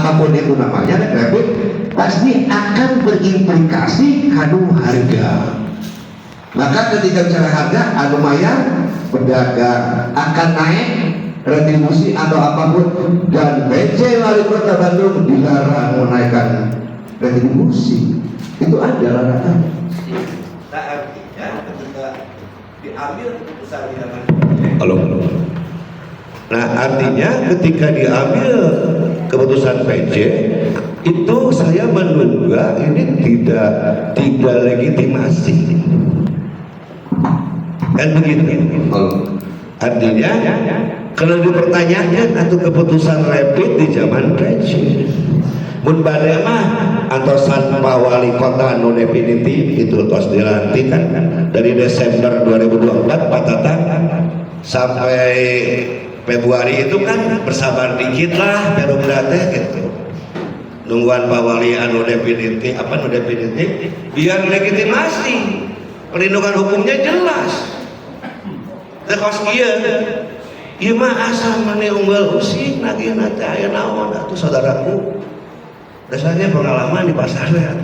apapun itu namanya rapid pasti akan berimplikasi kanu harga. Maka ketika bicara harga, lumayan pedagang akan naik retribusi atau apapun, dan PJ Wali Kota Bandung dilarang menaikkan retribusi. Itu ada larangan. Nah, artinya ketika diambil keputusan di dalam Halo. Nah, artinya ketika diambil keputusan PJ itu saya menduga ini tidak legitimasi. Kan begitu. Artinya kalau dipertanyakan atau keputusan rapid di zaman PJ mun bade mah antosan Pak Wali Kota nu definitif itu tos dilantikan dari Desember 2024 Pak Tata sampai Februari itu kan bersabar dikit lah periode teh gitu. Nungguan Pak Wali anu definitif biar legitimasi perlindungan hukumnya jelas. Teh kos ieu mah asal mane unggal usik nagihna teh aya naon atuh saudaraku. Dasarnya pengalaman di pasar ya,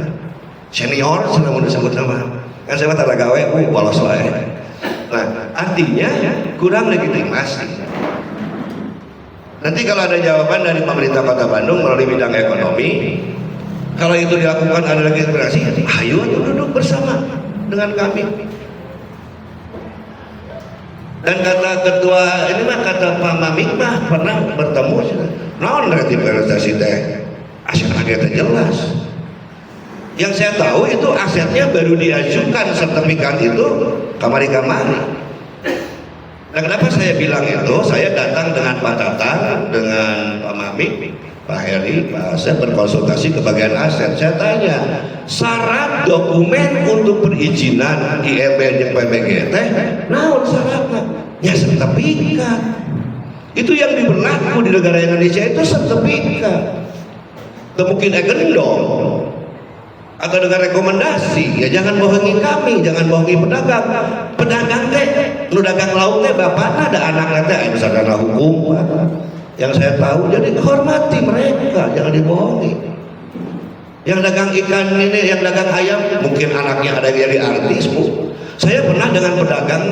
senior senang disebut nama. Kan saya tak gawe, bolos wae. Nah, artinya kurang legitimasi. Nanti kalau ada jawaban dari pemerintah Kota Bandung melalui bidang ekonomi, kalau itu dilakukan ada legitimasi, ayo duduk bersama dengan kami. Dan kata ketua ini mah kata Pak Mamik mah pernah bertemu, naon retimalisasi teh. Aset-asetnya jelas. Yang saya tahu itu asetnya baru diajukan sertifikat itu kamari-kamari. Nah, kenapa saya bilang itu? Saya datang dengan Pak Tatang, dengan Pak Mamik, Pak Heri, Pak Asep berkonsultasi ke bagian aset. Saya tanya, syarat dokumen untuk perizinan IMB dan PBG teh, naon syaratnya? Ya sertifikat. Itu yang diberlaku di negara Indonesia itu sertifikat. Mungkin dong atau dengan rekomendasi, ya jangan bohongi kami, jangan bohongi pedagang teh nu dagang lauk teh bapakna ada anak teh misalkan hukum yang saya tahu, jadi hormati mereka, jangan dibohongi. Yang dagang ikan ini, yang dagang ayam mungkin anaknya ada yang jadi artis Bu. Saya pernah dengan pedagang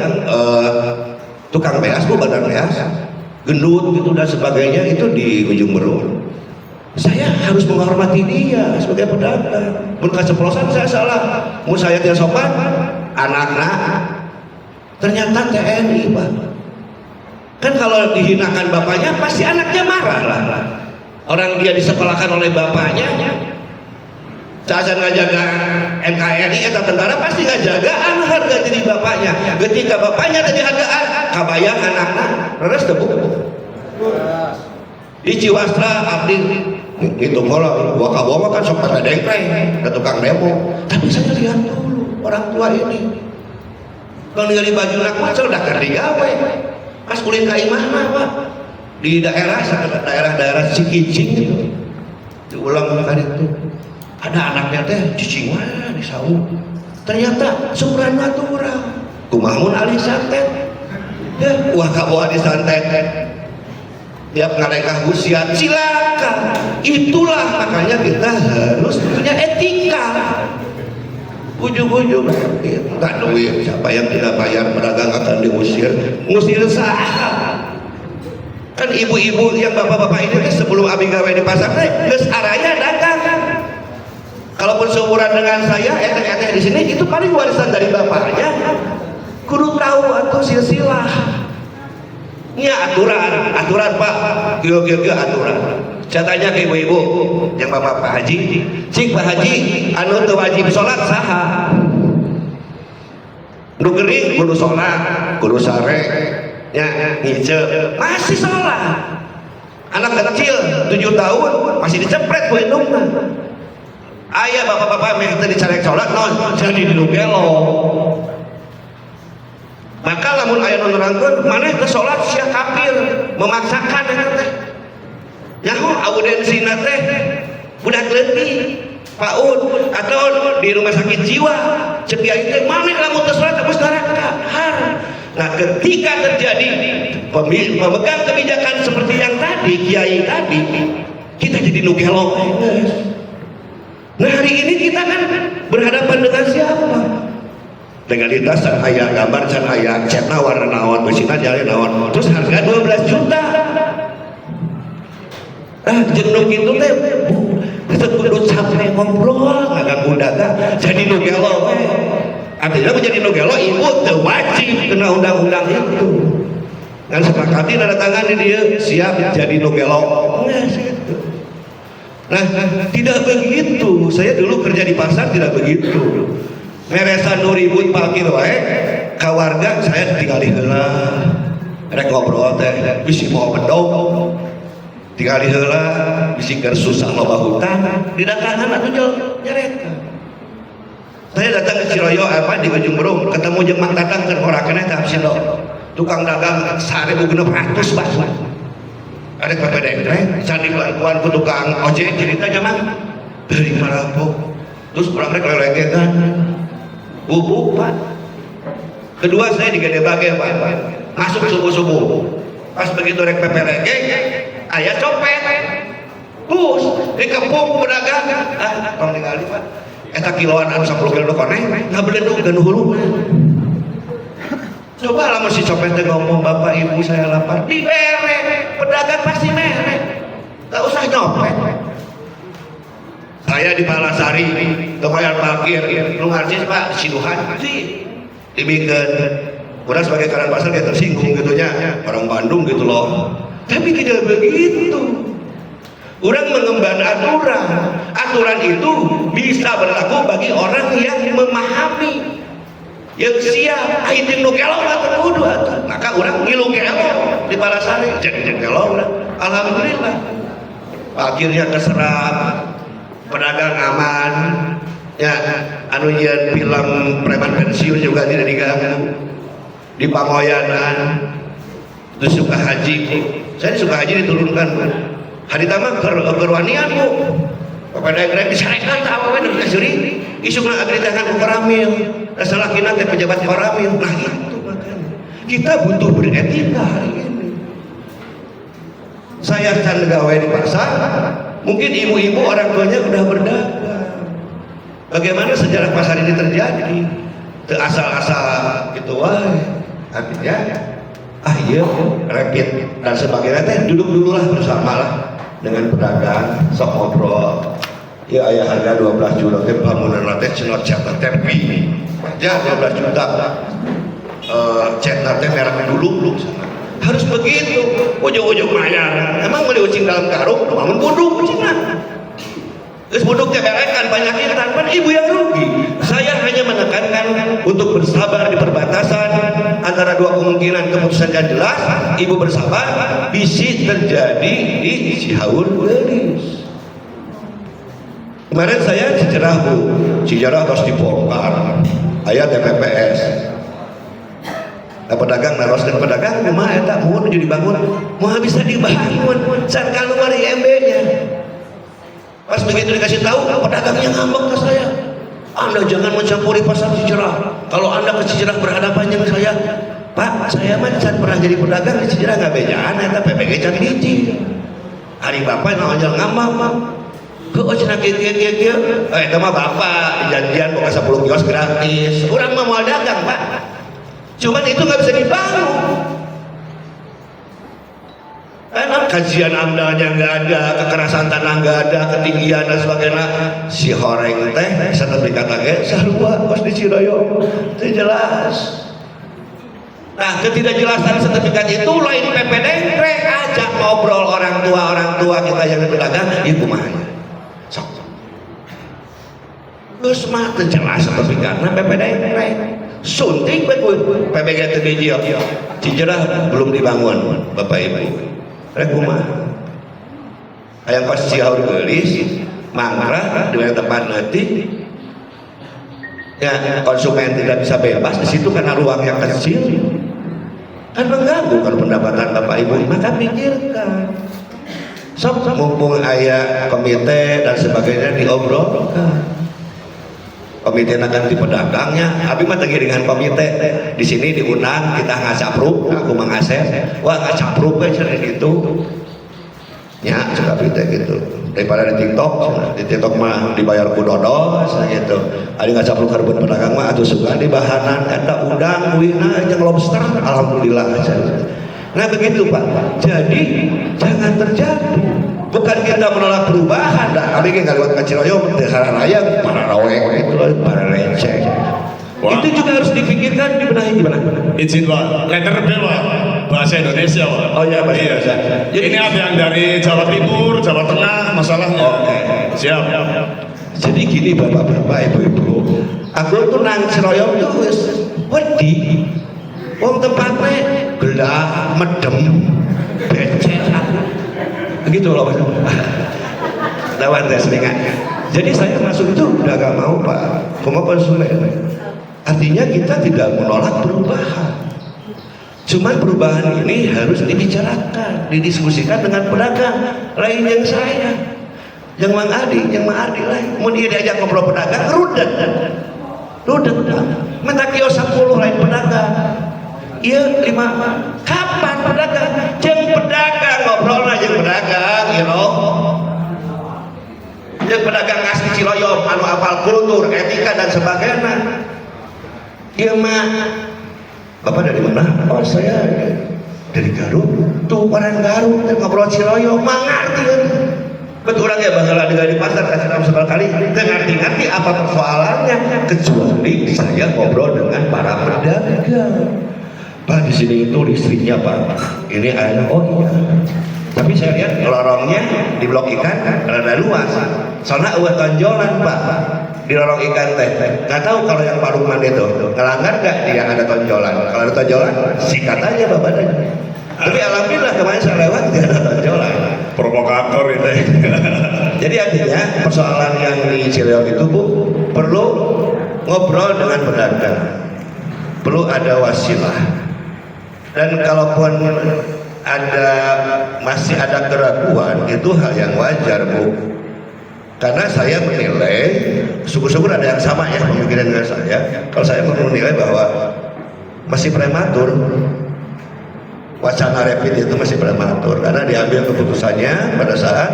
tukang beas Bu, badan beas gendut gitu dan sebagainya itu di Ujung Berung. Saya harus menghormati dia sebagai pedagang. Mun keceplosan saya salah, mun saya tidak sopan, anaknya ternyata TNI Pak. Kan kalau dihinakan bapaknya pasti anaknya marah lah. Orang dia disekolahkan oleh bapaknya, cacan ngajaga NKRI atau tentara pasti ngajagaan harga jadi bapaknya. Ketika bapaknya tadi hargaan, kabayang anaknya, terus tebuk. Di Ciwastra abdi itu malah wakabawa kan sok pada dengkleng ke tukang demo. Tapi saya lihat dulu orang tua ini kalau ningali baju nak macel udah kerdigawe pas kuliah ka imahna Pak di daerah Cikicing gitu diulang kali itu ada anaknya teh cicing mah di saung ternyata sumuran natural kumamun ali santet ya wakabawa di santet tiap ngadengkah usia silakan. Itulah makanya kita harus punya etika. Ujung-ujung nggak duit, siapa yang tidak bayar pedagang akan diusir. Ngusir sah. Kan ibu-ibu yang bapak-bapak ini sebelum abi gawe di pasar geus araya dagang. Kalaupun seumuran dengan saya, eteh-eteh di sini itu paling warisan dari bapaknya. Kudu tahu atau silsilah. Ya aturan Pak, kira-kira aturan. Saya tanya ke ibu-ibu, yang bapak Pak Haji, cik Pak Haji, anu teu wajib sholat saha? Nu gering kudu sholat, kudu sare, ya ngiceu, masih sholat. Anak kecil 7 tahun masih dicepret ku indungna. Aya bapak-bapak meh teu dicarek sholat, non jadi di gelo. Maka lamun aya nu nerangkeun maneh teh salat sia kafir memaksakan eta teh nyaho audensina teh budak leutik PAUD atau di rumah sakit jiwa cek kiai teh maneh lamun teu salat tebus neraka har. Nah ketika terjadi pemegang kebijakan seperti yang tadi kiai tadi kita jadi nu gelo. Nah hari ini kita kan berhadapan dengan siapa? Dengan lintasan aya gambar can aya catna warna naon beusina jare naon terus harga 12 juta. Jeung kitu teh kita kudu capek ngobrol ngaganggu dagang jadi nu gelo we. Artinya menjadi nu gelo ibu teu wajib kena undang-undang itu. Ngan sepakati nanda tangan di dia siap jadi nu gelo. Nah, tidak begitu. Saya dulu kerja di pasar tidak begitu. Meresan nu ribut parkir wae ka warga saya tinggali heula. Rek ngobrol teh bisi mau bedog. Tinggali heula bisi keur susah loba hutan, di datangan atuh nyereta. Saya datang ke Ciroyo di Ujung Berung, ketemu jeung Mang Tatang keur horakeun eta absido. Tukang dagang 1.600 bakso. Ada PPD, candi bantuan ke tukang ojek cerita zaman dari Marapo. Terus orang rek lelegetan, Pak. Kedua saya di Gede Bage Pak, masuk subuh. Pas begitu rek PPD, ayah copet, bus dikepung pedagang. Tolong ningali Pak. Eta kiloan anu 10 kilo koneng, ngabeledug dan hulu. Coba lah si copet ngomong bapak ibu saya lapar, dibere, pedagang pasti mere, gak usah nyopet. Saya di Palasari, lumayan parkir, lu ngarcis Pak, siduhan sih, dibikin. Udah sebagai karang pasar kayak tersinggung gitunya, orang Bandung gitu loh. Tapi tidak begitu. Orang mengemban aturan itu bisa berlaku bagi orang yang memahami. Yang siap aing jeung nu gelo mah kudu atuh. Maka urang ngilu gelo di Palasari jadi gelo urang. Alhamdulillah. Akhirnya keserap, pedagang aman. Ya, anu yen film preman pensiun juga tidak diganggu. Di Pamoyanan terus suka haji. Saya suka haji diturunkan, Bu. Hari tamak kerwanian, Bu. Kepada yang disarekan tak apa-apa dan kasuri isukna agri tangan koramil salakina teh pejabat koramil. Nah itu makanya kita butuh beretika hari ini. Saya can gawe di pasar, mungkin ibu-ibu orang tuanya udah berdagang. Bagaimana sejarah pasar ini terjadi? Teu asal-asal gitu wae. Artinya iya rapid dan sebagainya teh duduk dululah bersama lah dengan pedagang sok ngobrol. Ya ayah harga 12 juta teh bangunan teh cenot cetak tempi. Ya 12 juta. Cetak teh merek dulu sana. Harus begitu. Ujung-ujung mayar. Emang mau diucing dalam karung, bangun buduk ucingna. Terus buduk teh berekan banyak intan, kan ibu yang rugi. Saya hanya menekankan untuk bersabar di perbatasan antara dua kemungkinan keputusan yang jelas. Ibu bersabar, bisi terjadi di Cihaur Gelis. Kemarin saya Cicerah, Bu. Cicerah harus dibongkar. Aya TPPS. Pedagang naros dan pedagang kumaha eta mohon jadi dibangun. Moal bisa dibangun. Can keluar IMB-nya. Pas begitu dikasih tahu, pedagangnya ngambek ke saya. Anda jangan mencampuri pasar Cicerah. Kalau Anda ke Cicerah berhadapan dengan saya, Pak, saya mah can pernah jadi pedagang di Cicerah nggak bejaan. Eta PPG can hiji. Hari bapak nongol ngambek. Kok cenah kieu. Eta mah bapak janjian boga 10 kios gratis. Urang mah moal dagang, Pak. Cuman itu nggak bisa dibangun. Enak kajian amdalnya nggak ada, kekerasan tanah nggak ada, ketinggian dan sebagainya. Si horeng teh sertifikat lagi sarua pas di Ciroyo itu jelas. Nah ketidakjelasan sertifikat itu lain PPD ajak ngobrol orang tua kita yang berdagang ibu mahanya sok terus mah jelas sertifikatnya PPD suntik PPG TBJ Cicerah belum dibangun Bapak Ibu. Rek kumaha hayang pas Cihaur Gelis mangkrah dengan tempat nanti ya konsumen tidak bisa bebas di situ karena ruang yang kecil kan mengganggu kalau pendapatan Bapak Ibu. Maka pikirkan sok mumpung aya komite dan sebagainya diobrolkan. Komite akan di pedagangnya, abi mah tegi dengan komite di sini diundang kita ngacapruk, aku Mang Asep, wah ngacapruk aja gitu. Ya, cekap itu gitu. Daripada di TikTok mah dibayar ku dodos gitu. Ari ngacapluk karbeun pedagang mah atuh suka di bahanan eta udang, wina jeung lobster, alhamdulillah aja. Nah begitu Pak. Jadi jangan terjadi. Bukan kita menolak perubahan, dah. Abi ge ngaliwat ka Ciroyom teh sararaya para rawek itu para receh. Wah. Itu juga harus dipikirkan, dibenahi gimana? Izin Pak, letter B Pak, bahasa Indonesia Pak. Oh iya, bahasa Indonesia. Jadi ini ada yang dari Jawa Timur, Jawa Tengah masalahnya. Oke. Siap. Jadi gini bapak-bapak, ibu-ibu, aku tuh nang Ciroyom tuh wis wedi. Wong tempatnya gelap, medem, becek aku. Begitu loh Mas. Lawan tes Jadi saya masuk itu udah gak mau Pak, cuma konsumen. Artinya kita tidak menolak perubahan. Cuman perubahan ini harus dibicarakan, didiskusikan dengan pedagang lain yang saya, yang Mang Adi lain. Mau dia diajak ngobrol pedagang, rudet Pak. Minta kios 10 lain pedagang. Iya 5. Kapan pedagang? Jeung pedagang ngobrol aja pedagang, you know. Jeung pedagang asli Ciloyom anu apal kultur, etika dan sebagainya. Iya mah, Bapak dari mana? Oh saya dari Garut. Tuh orang Garut ngobrol Ciloyom, mah ngerti kan? Betul orang ya bangga di pasar kasih tahu sekali. Ngerti apa persoalannya? Kecuali saya ngobrol dengan para pedagang. Pak di sini itu listriknya Pak. Ini air. Oh iya. Tapi saya lihat lorongnya di blok ikan rada luas. Soalnya udah tonjolan Pak. Di lorong ikan teh, nggak tahu kalau yang Pak Lukman itu ngelanggar nggak dia ada tonjolan. Kalau ada tonjolan, sikat aja bapak. Tapi alhamdulillah kemarin saya lewat tidak ada tonjolan. Provokator itu. Jadi artinya persoalan yang di Cileong itu Bu perlu ngobrol dengan pedagang, perlu ada wasilah. Dan kalaupun masih ada keraguan itu hal yang wajar Bu. Karena saya menilai, syukur-syukur ada yang sama ya pemikiran dengan saya. Kalau saya menilai bahwa masih prematur, wacana rapid itu masih prematur karena diambil keputusannya pada saat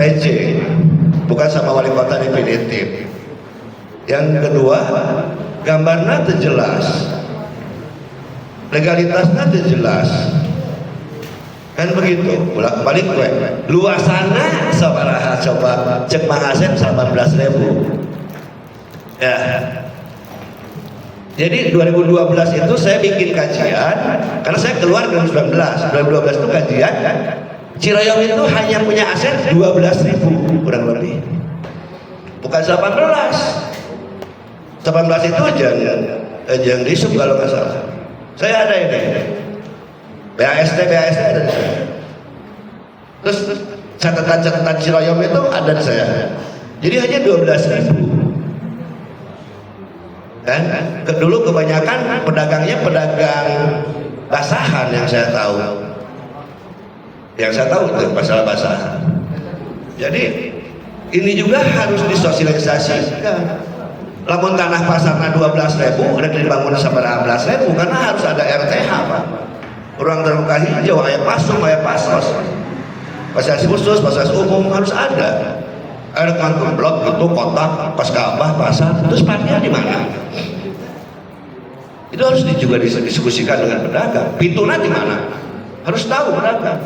PJ, bukan sama wali kota definitif. Yang kedua, gambarnya terjelas, legalitasnya terjelas. Kan begitu, bolak-balik gue luasannya sabaraha coba cek Mang Asep 18.000 ya. Jadi 2012 itu saya bikin kajian karena saya keluar 2019 itu kajian Ciroyom itu hanya punya aset 12.000 kurang lebih, bukan 18 itu jangan disub kalau nggak salah. Saya ada ini BAST ada di saya. Terus catatan Ciroyom itu ada di saya. Jadi hanya 12.000. Dan dulu kebanyakan pedagangnya pedagang basahan yang saya tahu. Yang saya tahu itu masalah basahan. Jadi ini juga harus disosialisasikan. Lamun tanah pasarnya 12.000 udah dibangun sampai 18.000 karena harus ada RTH Pak. Ruang terbuka hijau, aya pasung, aya pasos, fasilitas khusus, fasilitas umum harus ada. Ada kantor blok itu kotak, pas Ka'bah, pasar, terus parkirnya di mana? Itu harus juga didiskusikan dengan pedagang. Pintunya di mana? Harus tahu pedagang.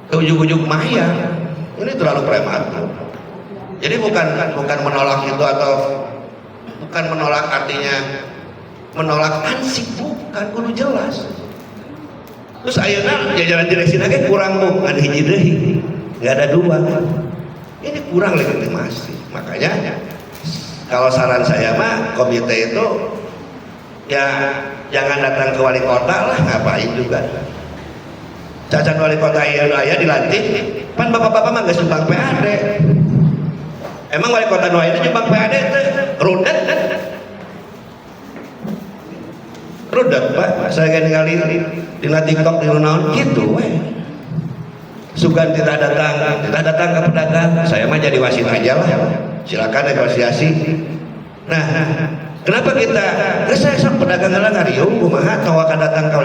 Ke ujung-ujung Maya, ini terlalu prematur. Jadi bukan menolak itu atau bukan menolak artinya menolak ansik, bukan kudu jelas. Terus ayeuna jajaran direksi lagi kurang Bu, ada hiji deui. Enggak ada dua. Ini kurang legitimasi. Makanya kalau saran saya mah komite itu ya jangan datang ke wali kota lah, ngapain juga. Cacat wali kota aya dilantik, pan bapak-bapak mah geus nyumbang PAD. Emang wali kota nu aya nyumbang PAD teh rudet. Rudet Pak, saya ningali di TikTok di naon gitu weh. Sugan tidak datang ke pedagang, saya mah jadi wasit aja lah. Silakan negosiasi. Nah, Kenapa kita? Saya sok pedagang ngalah ngariung kumaha tawa datang ke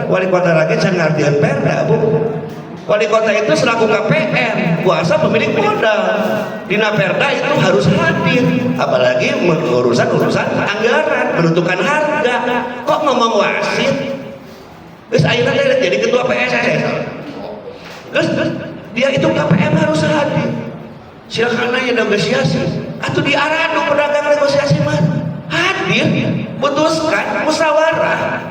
wali kota lagi can ngardian perda Bu. Wali kota itu selaku KPM, kuasa pemilik modal. Dina perda itu harus hadir, apalagi urusan anggaran, menentukan harga. Kok ngomong wasit? Terus akhirnya jadi ketua PSSI. Terus dia itu KPM harus hadir. Silakan nanya negosiasi. Atau diarah pedagang negosiasi mah hadir, putuskan musyawarah.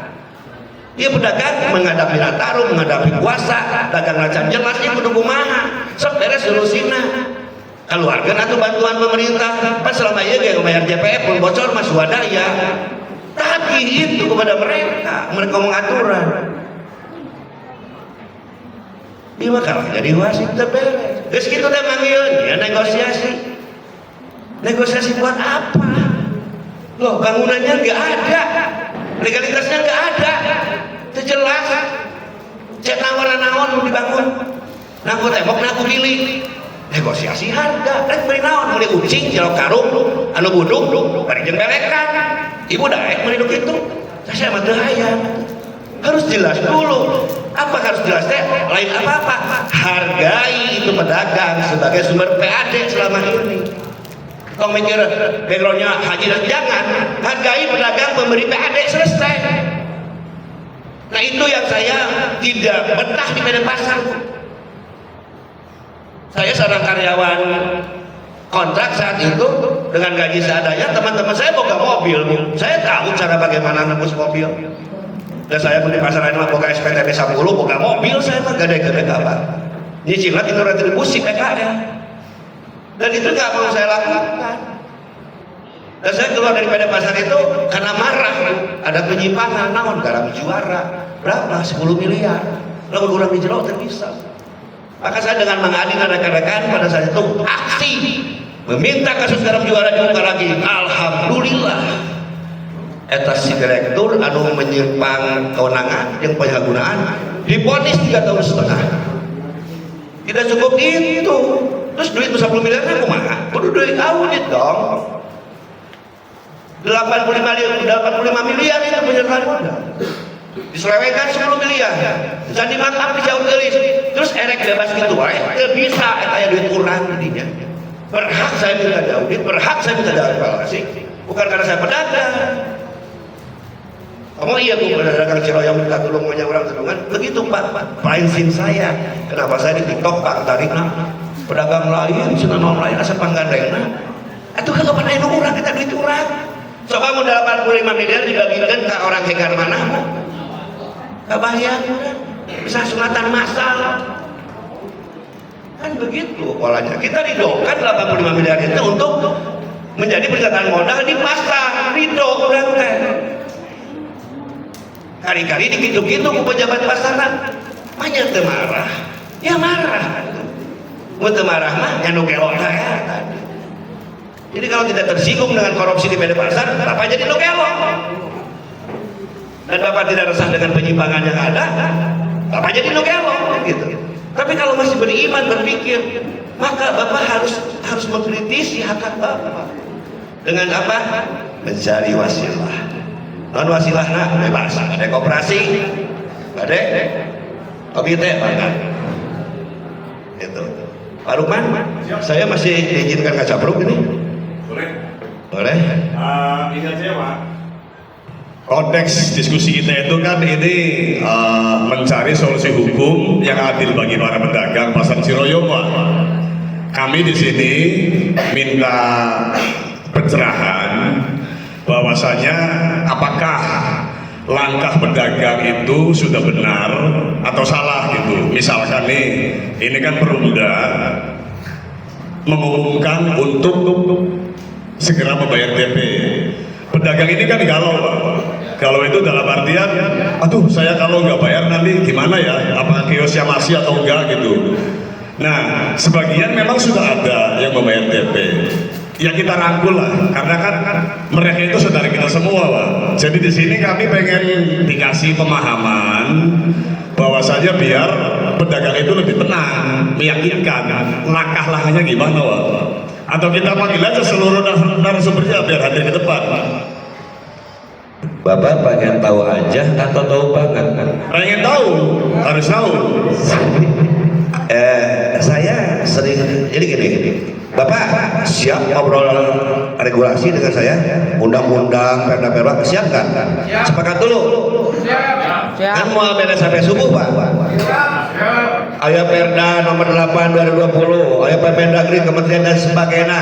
Dia pedagang menghadapi Nataru, menghadapi puasa, dagang racan jelas itu kudu kumaha. Sok beres solusina. Keluarga atau bantuan pemerintah. Pas selama ini dia bayar JPF pun bocor mas wadaya. Tapi itu kepada mereka mengaturan. Dia makalah jadi wasit terberes. Terus kita udah manggil ya negosiasi. Negosiasi buat apa? Loh bangunannya nggak ada, legalitasnya nggak ada, terjelas. Cek nawaran-nawan mau dibangun, naku tembok, naku pilih. Negosiasi harga, beri naon, beli ucing, jelok karung, anu buduk, bari jembelekan. Ibu daek meniduk itu, saya mah teu hayang. Harus jelas dulu. Apa harus jelas teh? Lain apa-apa. Hargai itu pedagang sebagai sumber PAD selama ini. Kau mikir backgroundnya haji dan jangan hargai pedagang pemberi PAD selesai. Nah itu yang saya tidak betah di Medan Pasar. Saya seorang karyawan kontrak saat itu dengan gaji seadanya. Teman-teman saya boga mobil, saya tahu cara bagaimana nebus mobil. Dan saya di pasar lain mah boga SPTB 10, boga mobil saya mah gede-gede apa. Nyicilan itu retribusi PKL. Dan itu nggak mau saya lakukan. Dan saya keluar dari Medan Pasar itu karena marah. Ada penyimpangan, naon garam juara berapa? 10 miliar. Lalu orang dijerok terpisah. Maka saya dengan mengadil rekan-rekan pada saat itu aksi meminta kasus garam juara dibuka lagi. Alhamdulillah. Eta si direktur anu menyimpang kewenangan yang penyalahgunaan divonis 3,5 tahun. Tidak cukup itu. Terus duit 10 miliarnya kumaha? Kudu duit audit dong. 85 miliar itu penyerahan modal. Diselewengkan 10 miliar. Jadi mantap dijauh gelis. Terus erek bebas gitu wae. Teu bisa eta aya duit kurang jadinya. Berhak saya minta audit, berhak saya minta evaluasi. Bukan karena saya pedagang. Kamu iya tuh pedagang Ciroyong minta tolong orang tolongan. Begitu Pak prinsip saya. Kenapa saya di TikTok Pak tarik pedagang lain, cina non lain asa panggandengna. Atuh kagak pernah anu urang kita duit urang. Coba mau 85 miliar dibagikan ke orang hegar mana? Kebayang bisa sunatan massal. Kan begitu polanya. Kita ridhokan 85 miliar itu untuk menjadi pencatatan modal di pasar. Ridho urang teh. Kali-kali dikitu-kitu ku pejabat pasaran. Banyak teu marah. Ya marah. Untuk marah mah nyanu kelok saya tadi. Jadi kalau tidak tersinggung dengan korupsi di Medan Pasar, Bapak jadi nu kelok. Dan Bapak tidak resah dengan penyimpangan yang ada, Bapak jadi nu kelok gitu. Tapi kalau masih beriman berpikir, maka Bapak harus mengkritisi hak Bapak. Dengan apa? Mencari wasilah. Non wasilahna bebas. Ada koperasi, ada komite bahkan. Itu. Pak Rukman, saya masih diizinkan ngacapruk ini? Boleh? Ini aja Pak. Konteks diskusi kita itu kan ini mencari solusi hukum yang adil bagi para pedagang pasar Ciroyong Pak. Kami di sini minta pencerahan bahwasanya apakah langkah pedagang itu sudah benar atau salah gitu. Misalkan nih, ini kan Perumda mengumumkan untuk segera membayar DP. Pedagang ini kan galau Pak. Galau itu dalam artian, aduh saya kalau nggak bayar nanti gimana ya? Apakah kiosnya masih atau enggak gitu. Nah, sebagian memang sudah ada yang membayar DP. Ya kita rangkul lah, karena kan mereka itu saudara kita semua Pak. Jadi di sini kami pengen dikasih pemahaman bahwasanya biar pedagang itu lebih tenang, meyakinkan langkah-langkahnya gimana Pak. Atau kita panggil aja seluruh narasumbernya biar hadir ke depan Pak. Bapak pengen tahu aja atau tahu banget? Pengen tahu, harus tahu. Saya sering jadi gini, Bapak siap ngobrol regulasi dengan saya, undang-undang, perda-perda, siap kan? Sepakat dulu. Kan mau beres sampai subuh Pak. Aya Perda nomor 8 2020, aya Permendagri Kementerian dan sebagainya.